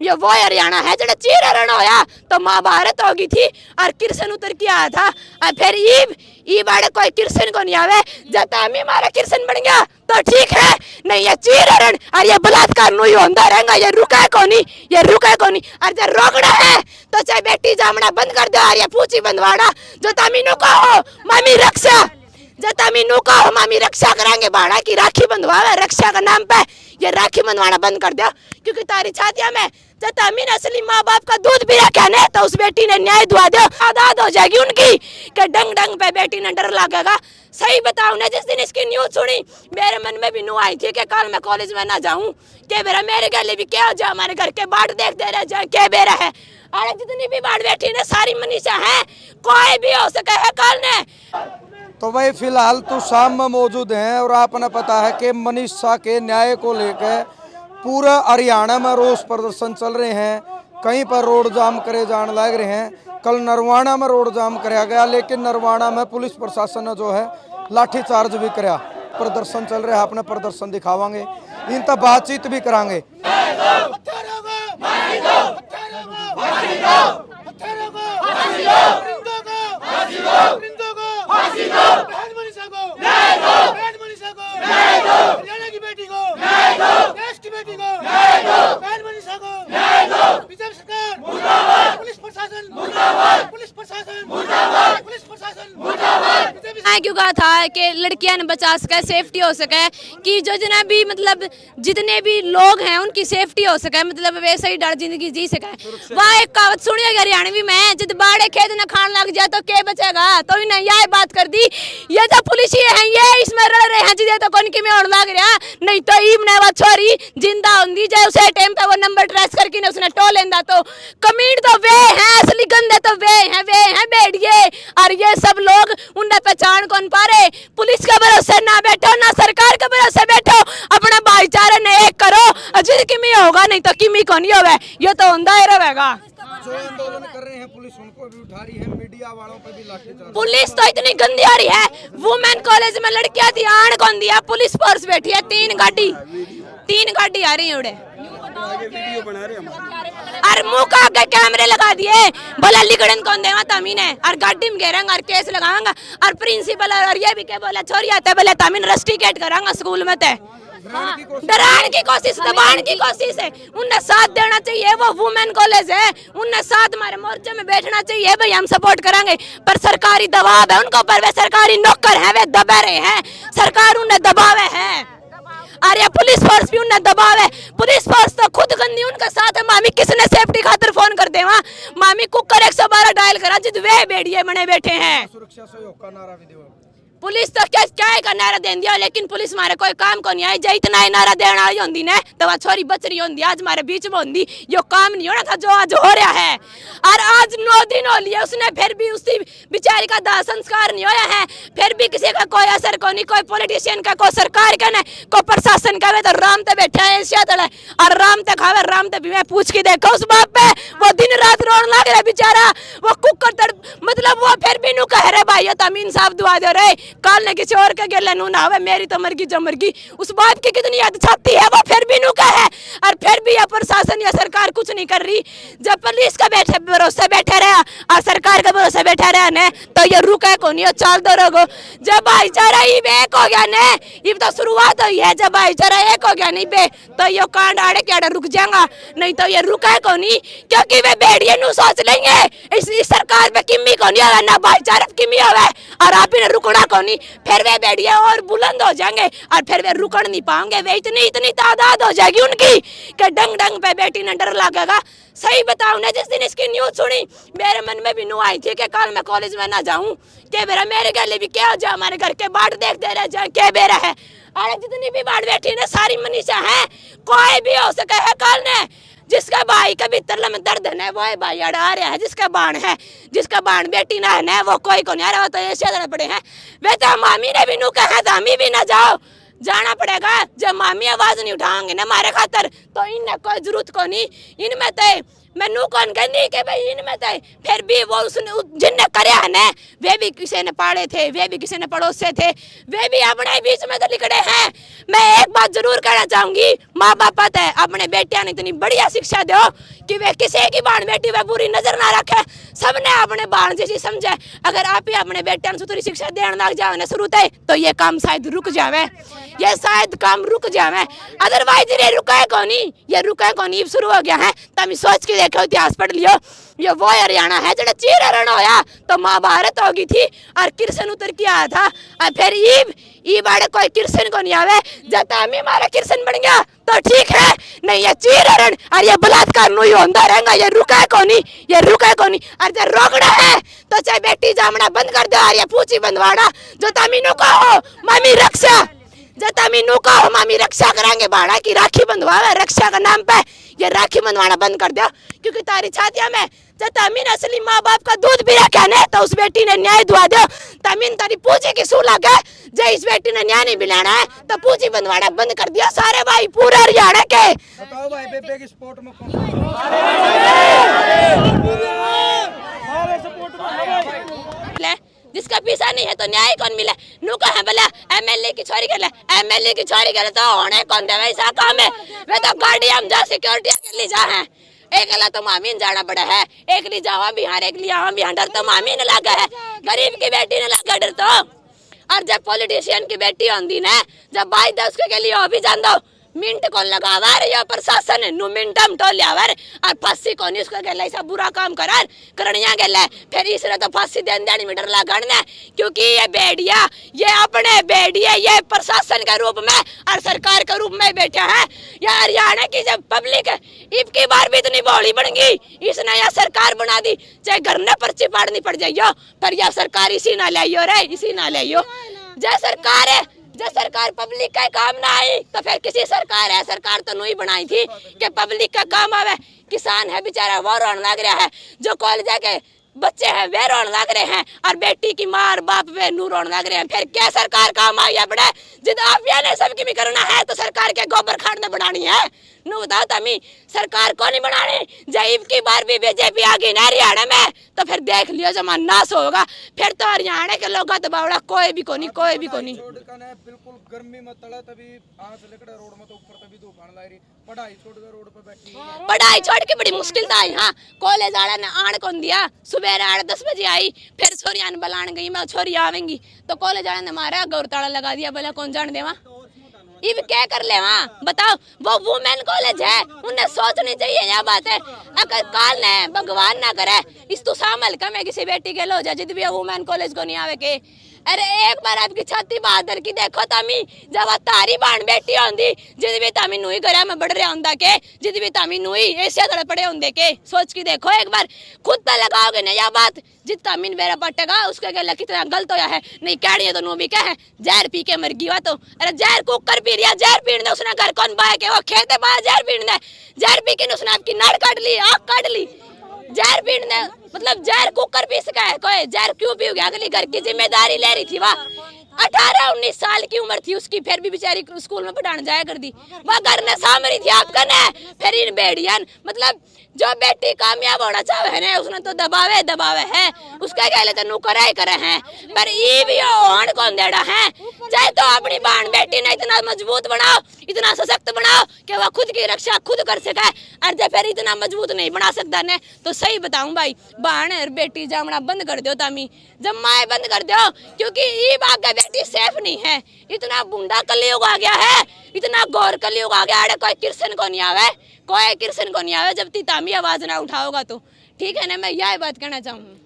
ये वो हरियाणा है जड़ा चीर रण होया तो महाभारत होगी थी और कृष्ण उतर के आया था। और फिर ई बाड़े कोई कृष्ण को नहीं आवे जता हमें हमारा कृष्ण बन गया तो ठीक है, नहीं ये चीर रण और ये बलात्कार नु होंदा रहेगा, ये रुका कोनी, ये रुका कोनी। और जब रोकना है तो चाहे बेटी जामना बंद कर दो और ये पूछी बंदवाड़ा जो तमीनो कहो मामी रक्षा, जता मीनू का मामी रक्षा करांगे बाड़ा की राखी बंधवावे रक्षा का नाम पे, ये राखी बंधवाना बंद कर दो क्योंकि तारी छातिया में जता मीन असली माँ बाप का दूध भी रखा ने तो उस बेटी ने न्याय दुआ दो, आजाद हो जाएगी उनकी कि डंग डंग पे बेटी ने डर लगेगा। सही बताऊं ना, जिस दिन इसकी न्यूज सुनी मेरे मन में भी न्यू आई थी कि कल मैं कॉलेज में ना जाऊं, के बेरा मेरे गले भी क्या हो जाए, हमारे घर के बाट देख दे रहे जाए क्या बेरा है। अरे जितनी भी बाट बैठी ने सारी मनीषा है, कोई भी हो सके है कल ने। तो भाई फिलहाल तो शाम में मौजूद हैं और आपने पता है कि मनीषा के न्याय को लेकर पूरा हरियाणा में रोष प्रदर्शन चल रहे हैं, कहीं पर रोड जाम करे जाने लग रहे हैं। कल नरवाना में रोड जाम कराया गया लेकिन नरवाना में पुलिस प्रशासन ने जो है लाठीचार्ज भी कराया। प्रदर्शन चल रहा है, आपने प्रदर्शन दिखावांगे, इन तक बातचीत भी करांगे। क्यों कहा था कि लड़कियां बचा सके, सेफ्टी हो सके, कि जो जिन्हें भी मतलब जितने भी लोग हैं उनकी सेफ्टी हो सके, मतलब वैसे ही डर जिंदगी जी सके। वहाँ एक कहावत सुनिएगा हरियाणवी में, जब बाड़े खेत न खान लग जाए तो क्या बचेगा, तो इन्हें यह बात कर दी ये जो पुलिस है ये इसमें रड़ रहे हैं जिसे तो कौन की में होने लग रहा, नहीं तो ईम ने वो छोरी जिंदा होंगी जाए उसे टाइम पे वो नंबर ट्रेस करके ने उसने टो लेंदा। तो कमीड तो वे हैं, असली गंदे तो वे हैं बेड़िए, और ये सब लोग उन्हें पहचान कौन पा रहे। पुलिस के भरोसे ना बैठो, ना सरकार के भरोसे बैठो, अपना भाईचारा ने एक करो, अजय किमी होगा नहीं तो किमी को नहीं होगा, ये तो होंदा ही रहेगा। जो आंदोलन कर रहे हैं पुलिस उनको भी उठा रही है, मीडिया वालों पे भी लाठीचार्ज। पुलिस तो इतनी गंदी आ रही है, वुमेन कॉलेज में लड़कियां थी आण कौन दिया, पुलिस फोर्स बैठी है, तीन गाड़ी आ रही है उड़े और मुंह का आगे कैमरे लगा दिए, बोला लिगड़न कौन देवा तमीन है, और गाड़ी में घेरेंगे और केस लगाएंगे। और प्रिंसिपल और ये भी क्या बोला छोरी आते बोले तमीन रस्टिकेट करांगा स्कूल में ते डराने की कोशिश, दबाने की कोशिश है। उन्हें साथ देना चाहिए, वो वुमेन कॉलेज है, उन्हें साथ हमारे मोर्चे में बैठना चाहिए, भाई हम सपोर्ट करेंगे। पर सरकारी दबाव है उनको पर, वे सरकारी नौकर हैं, वे दबा रहे हैं, सरकार उन्हें दबावे है और ये पुलिस फोर्स भी उन्हें दबाव है। पुलिस फोर्स तो खुद गंदी उनका साथ है। मामी किसने सेफ्टी खातिर फोन कर दे वहाँ, मामी कुकर 112 डायल करा जिद वे बेड़िए बने बैठे हैं। सुरक्षा सहयोग का नारा भी दो। पुलिस तो क्या का नारा दे दिया, लेकिन पुलिस मारे कोई काम को नहीं आई, जो इतना ही नारा देने वाली होंगी ने तो वह छोरी बच रही होंगी, आज हमारे बीच में होंगी, यो काम नहीं होना था जो आज हो रहा है। और आज 9 दिन हो लिए उसने, फिर भी उसी बेचारी का दाह संस्कार नहीं होया है, फिर भी किसी का कोई असर को नहीं, कोई पॉलिटिशियन का, कोई सरकार का, कोई प्रशासन का। तो राम ते बैठा है और राम ते खावे, राम ते भी मैं पूछ के देखो उस बाप पे, वो दिन रात रोने लग रहा बेचारा, वो कुकर मतलब वो फिर भी नु कह रहे भाई तमीन साहब दुआ दे रहे, काल ने किसी और के गेले नू ना आवे, मेरी तो मरगी जो मरगी। उस बात की कितनी याद छाती है, वो फिर भी नू कहे, और फिर भी यह प्रशासन या सरकार कुछ नहीं कर रही। जब पुलिस का भरोसे बैठे रहा और सरकार के भरोसे बैठे रहा ने तो ये रुके को नहीं, चल दो रहो। जब भाईचारा एक हो गया ने, ये तो शुरुआत हुई है, जब भाईचारा एक हो गया नहीं बे तो ये कांड आड़े के आड़े रुक जाएगा, नहीं तो ये रुका को नहीं, क्योंकि वे बेड़िए नू सोच लेंगे इस सरकार पे किमी को नहीं होगा, ना भाईचारा किमी होगा, और आप ही ने रुकना को नहीं, फिर वे बेड़िए और बुलंद हो जाएंगे और फिर वे रुकन नहीं पाएंगे। वे इतनी तादाद हो जाएगी उनकी कि डंग डंग पे बेटी ने डर लगेगा। सही बताऊं ना, जिस दिन इसकी न्यूज सुनी मेरे मन में भी न्यू आई थी कि कल मैं कॉलेज में ना जाऊं, के बेरा मेरे गले भी क्या हो जाए, हमारे घर के बाट देख दे रहे जाए क्या बेरा है। अरे जितनी भी बाट बैठी ने सारी मनीषा है, कोई भी हो सके है कल ने, जिसका भाई का भीतर में दर्द है वो भाई अड़ा रहा है, जिसका बाण है, जिसका बाण बेटी ना है वो कोई को नहीं आ रहा, तो ऐसे पड़े हैं। वे तो मामी ने भी नू कहा था हमी भी ना जाओ, जाना पड़ेगा। जब मामी आवाज नहीं उठाएंगे ना हमारे खातर तो इनने कोई जरूरत को नहीं, इनमें तो मैनू कौन कहनी कि भाई इनमें तो फिर भी वो उसने जिनने करे है ना, वे भी किसी ने पाले थे, वे भी किसी ने पड़ोस से थे, वे भी अपने बीच में तो लिखड़े हैं। मैं एक बात जरूर कहना चाहूंगी, माँ बाप है अपने बेटिया ने इतनी बढ़िया शिक्षा दो कि वे किसी की बाण बेटी वे बुरी नजर ना रखे, सबने अपने बाण जैसी समझे। अगर आप ही अपने बेटिया ने सुथरी शिक्षा देने लग जाओ ना शुरू से, तो ये काम शायद रुक जावे, ये शायद काम रुक जावे। अदरवाइज ये रुका कोनी, ये रुका कोनी, शुरू हो गया है। तब सोच के देखो, इतिहास पढ़ लियो, ये वो हरियाणा है जड़ा चीर हरण होया तो महाभारत होगी थी और कृष्ण उतर के आया था। और फिर ईब आड़े कोई कृष्ण को नहीं आवे, जब हमें हमारा कृष्ण बन गया तो ठीक है, नहीं ये चीर हरण और ये बलात्कार नु होता रहेगा, ये रुका कोनी, ये रुका कोनी। और जब रोकड़ा है तो चाहे बेटी जामना बंद कर दो और ये पूछी बंदवाड़ा, जो तमीनों का हो मामी रक्षा, जता मीनू का हो मामी रक्षा करांगे, बाड़ा की राखी बंधवावे रक्षा का नाम पे, ये राखी बंधवाना बंद कर दो। क्योंकि तारी छातिया में जता मीन असली माँ बाप का दूध भी रखा ने तो उस बेटी ने न्याय दुआ दो। तमीन तारी पूछी की सू लगे, जे इस बेटी ने न्याय नहीं मिलाना है तो पूछी बंधवाना बंद कर दिया सारे भाई पूरे हरियाणा के। बताओ भाई बेबे की सपोर्ट में कौन जिसका पीसा नहीं है तो न्याय कौन मिला? नु कहा भला एमएलए की छोरी कर ले, एमएलए की छोरी करे तो होने कौन दे वैसा काम है। वे तो गाड़ी हम जा सिक्योरिटी के लिए जा है, एक अला तो मामीन जाना पड़ा है, एक ली जावा बिहार, एक ली आवा बिहार, डर तो मामीन लगा है, गरीब की बेटी ने लगा डर तो। और जब पॉलिटिशियन की बेटी होंगी ना, जब 22-10 के लिए हो भी जान दो, मिनट कौन लगावा रे, या प्रशासन नु मिनटम तो लियावर और फांसी कौन इसको गला ऐसा बुरा काम करार करनिया गला, फिर इसने तो फांसी देने में डर लगना, क्योंकि ये बेड़िया, ये अपने बेड़िया, ये प्रशासन के रूप में और सरकार के रूप में बैठे हैं। या हरियाणा की जब पब्लिक इब की बार भी इतनी बौली बन गई, इसने यह सरकार बना दी, चाहे घर ने पर्ची पाड़नी पड़ जाइयो, पर यह सरकार इसी ना लाइयो रे, इसी ना लाइयो। जय सरकार है, जब सरकार पब्लिक का काम ना आई तो फिर किसी सरकार है, सरकार तो नहीं बनाई थी कि पब्लिक का काम आवे। किसान है बेचारा वो रोन लग रहा है, जो कॉलेज के बच्चे हैं वे रोन लग रहे हैं, और बेटी की माँ और बाप वे नू रोन लग रहे हैं। फिर क्या सरकार काम आई अपने, जिद आफिया ने सबकी भी करना है तो सरकार के गोबर खाद ने बनानी है। नू बताओ तमी सरकार को नहीं बनानी, जब की बार भी बीजेपी आ गई ना हरियाणा में तो फिर देख लियो जमा नाश होगा। फिर तो हरियाणा के लोग तो बावड़ा कोई भी को नहीं, कोई भी को नहीं। बिल्कुल गर्मी में तड़ा तभी आज लेकर रोड में तो ऊपर तभी तूफान ला रही, पढ़ाई छोड़कर रोड पे बैठी, पढ़ाई छोड़ के बड़ी मुश्किल था। हाँ कॉलेज आड़ा ने आण कौन दिया, सुबह 10 बजे आई, फिर छोरिया ने बुलाने गई, मैं छोरी आवेंगी तो कॉलेज आड़ा ने मारा गौर ताला लगा दिया, बोला कौन जान देवा इब क्या कर ले वहाँ बताओ। वो वुमेन कॉलेज है, उन्हें सोचनी चाहिए यह बात है। अगर काल ने भगवान ना करे इस तो शामिल कम है किसी बेटी के लो जा जिद भी वुमेन कॉलेज को नहीं आवे के। अरे एक बार आपकी छाती बहादुर की देखो तमी, जब तारी बाण बेटी आंदी जिद भी तमी नुई घर में बढ़ रहा होंदा के, जिद भी तमी नुई ऐसे तड़े पड़े होंदे के। सोच के देखो एक बार, खुद पे लगाओगे ना यह बात, जितना मीन मेरा पटेगा उसके गला कितना गलत होया है। नहीं कैड़ी तो नो भी क्या है, जहर पी के मर गई वा तो। अरे जहर कुकर पी रिया, जहर पीने उसने घर कौन बाय के वो खेते बाय जहर पीने, जहर पी के उसने आपकी नाड़ काट ली, आँख काट ली। जहर पीने मतलब जहर कुकर पी सका है कोई, जहर क्यों पी गया, अगली घर की जिम्मेदारी ले रही थी वाह। 18-19 साल की उम्र थी उसकी, फिर भी बेचारी स्कूल में पढ़ाने जाया कर दी, वह घर ने सामरी थी आपका ने। फिर इन बेड़ियन मतलब जो बेटी कामयाब होना चाहे ना उसने तो दबावे दबावे है, उसका क्या लेते नुकराई करे हैं। पर ये भी होन कौन देड़ा है, चाहे तो अपनी बहन बेटी ने इतना मजबूत बनाओ, इतना सशक्त बनाओ कि वह खुद की रक्षा खुद कर सके। और जब फिर इतना मजबूत नहीं बना सकता ने तो सही बताऊं भाई, बहन और बेटी जामना बंद कर दो तमी, जब माए बंद कर दो, क्योंकि ये बात बेटी सेफ नहीं है। इतना बुंडा कलयुग आ गया है, इतना गौर कलयुग आ गया है, कोई कृष्ण को नहीं आवे, कोई कृष्ण को नहीं आवे जब ती तामी आवाज ना उठाओगा तो। ठीक है ना, मैं यह बात कहना चाहूँ।